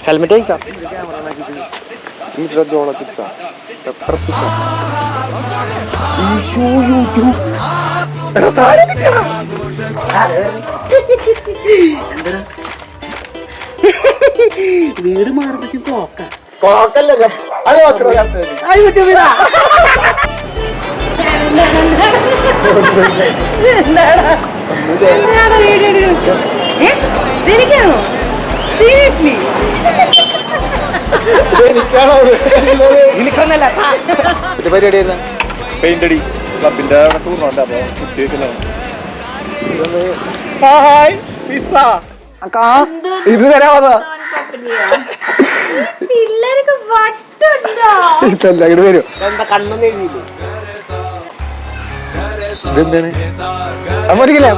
helmet അയച്ചാ ചിപ്സാ pepper ചിപ്സാ വീട് മാറുമ്പോഴേക്കും കോക്കല്ലേ എനിക്കാണോ seriously എനിക്കൊന്നല്ല പരിപാടി paint അടി ക്ലബിന്റെ ടൂർണമെന്റ് അപ്പൊ കുട്ടിയൊക്കെ ഇത് തരാമോ പിള്ളേരൊക്കെ വട്ടുണ്ടോ ഇതല്ല ഇങ്ങോട്ട് വരും എന്താ കണ്ണൊന്നും എഴുതിയില്ലേ ഇതെന്താണ് പൊട്ടിക്കില്ല